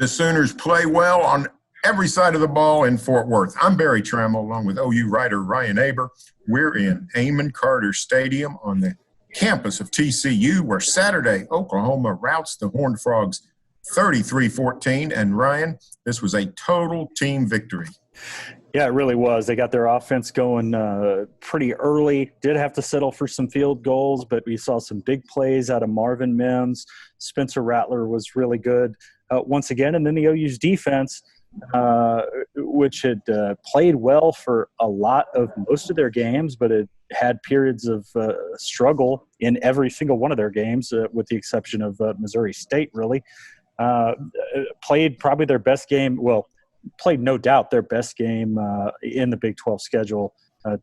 The Sooners play well on every side of the ball in Fort Worth. I'm Barry Tramel, along with OU writer Ryan Aber. We're in Amon Carter Stadium on the campus of TCU, where Saturday Oklahoma routs the Horned Frogs 33-14. And Ryan, this was a total team victory. Yeah, it really was. They got their offense going pretty early. Did have to settle for some field goals, but we saw some big plays out of Marvin Mims. Spencer Rattler was really good once again. And then the OU's defense, which had played well for a lot of most of their games, but it had periods of struggle in every single one of their games, with the exception of Missouri State, really. Played probably their best game. Well, played no doubt their best game in the Big 12 schedule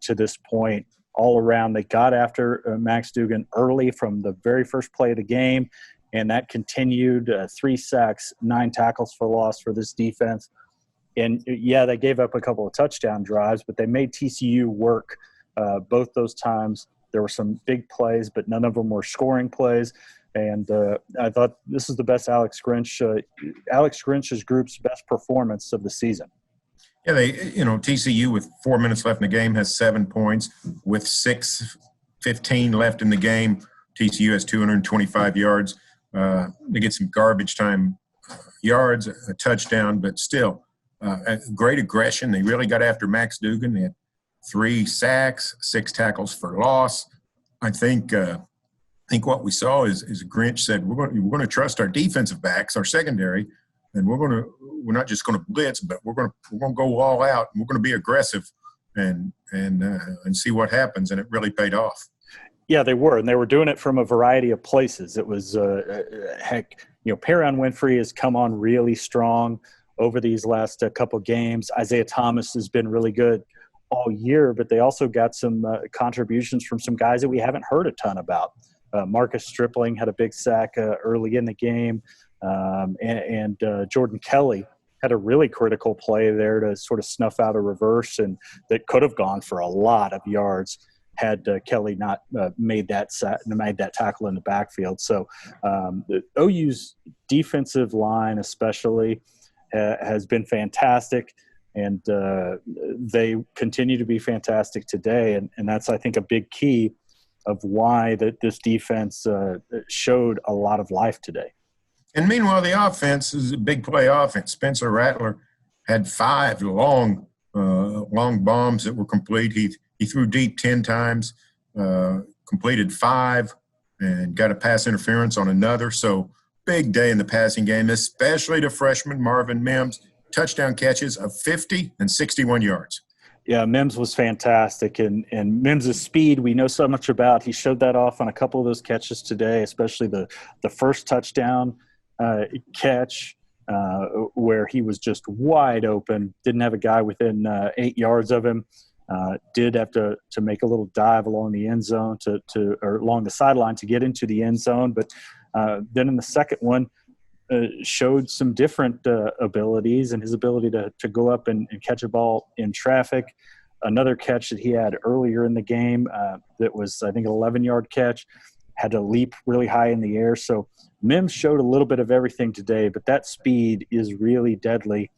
to this point. All around, they got after Max Duggan early from the very first play of the game, and that continued. 3 sacks, 9 tackles for loss for this defense. And, yeah, they gave up a couple of touchdown drives, but they made TCU work both those times. There were some big plays, but none of them were scoring plays. And I thought this is the best Alex Grinch's group's best performance of the season. Yeah, TCU with 4 minutes left in the game has 7 points. With 6:15 left in the game, TCU has 225 yards. They get some garbage time yards, a touchdown, but still great aggression. They really got after Max Duggan. They had 3 sacks, 6 tackles for loss. I think what we saw is Grinch said, we're going to trust our defensive backs, our secondary, and we're not just going to blitz, but we're going to go all out, and we're going to be aggressive and see what happens. And it really paid off. Yeah, they were, and they were doing it from a variety of places. It was Perrion Winfrey has come on really strong over these last couple games. Isaiah Thomas has been really good all year, but they also got some contributions from some guys that we haven't heard a ton about. Marcus Stripling had a big sack early in the game, and Jordan Kelly had a really critical play there to sort of snuff out a reverse, and that could have gone for a lot of yards had Kelly not made that tackle in the backfield. So the OU's defensive line especially has been fantastic, and they continue to be fantastic today, and that's, I think, a big key of why this defense showed a lot of life today. And meanwhile, the offense is a big play offense. Spencer Rattler had 5 long bombs that were complete. He threw deep 10 times, completed 5, and got a pass interference on another. So big day in the passing game, especially to freshman Marvin Mims. Touchdown catches of 50 and 61 yards. Yeah, Mims was fantastic, and Mims' speed we know so much about. He showed that off on a couple of those catches today, especially the first touchdown catch where he was just wide open, didn't have a guy within 8 yards of him, did have to make a little dive along the end zone or along the sideline to get into the end zone, but then in the second one, showed some different abilities and his ability to go up and catch a ball in traffic. Another catch that he had earlier in the game that was, I think, an 11-yard catch, had to leap really high in the air. So Mims showed a little bit of everything today, but that speed is really deadly.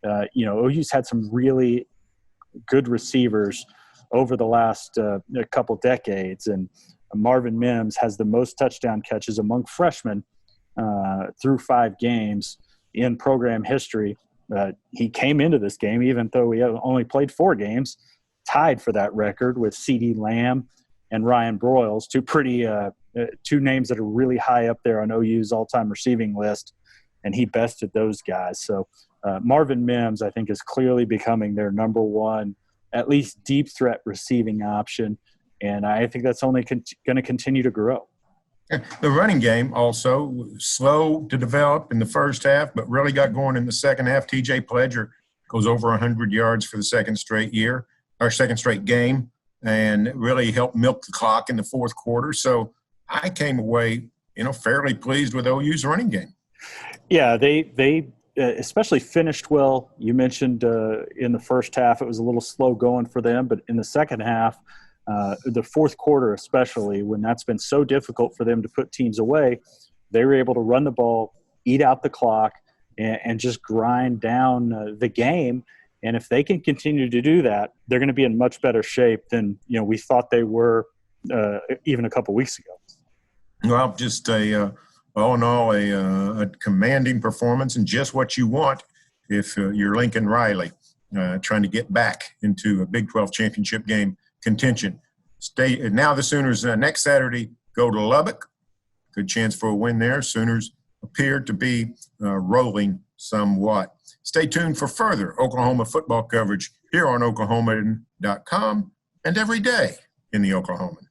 OU's had some really good receivers over the last couple decades, and Marvin Mims has the most touchdown catches among freshmen through 5 games in program history. He came into this game, even though he only played 4 games, tied for that record with C.D. Lamb and Ryan Broyles, two names that are really high up there on OU's all-time receiving list, and he bested those guys. So Marvin Mims, I think, is clearly becoming their number one, at least deep threat receiving option, and I think that's only going to continue to grow. The running game also slow to develop in the first half, but really got going in the second half. T.J. Pledger goes over 100 yards for the second straight game, and really helped milk the clock in the fourth quarter. So I came away, fairly pleased with OU's running game. Yeah, they especially finished well. You mentioned in the first half it was a little slow going for them, but in the second half, the fourth quarter especially, when that's been so difficult for them to put teams away, they were able to run the ball, eat out the clock, and just grind down the game. And if they can continue to do that, they're going to be in much better shape than we thought they were even a couple weeks ago. Well, just all in all, a commanding performance and just what you want if you're Lincoln Riley trying to get back into a Big 12 championship game contention. Now the Sooners next Saturday go to Lubbock. Good chance for a win there. Sooners appear to be rolling somewhat. Stay tuned for further Oklahoma football coverage here on Oklahoman.com and every day in the Oklahoman.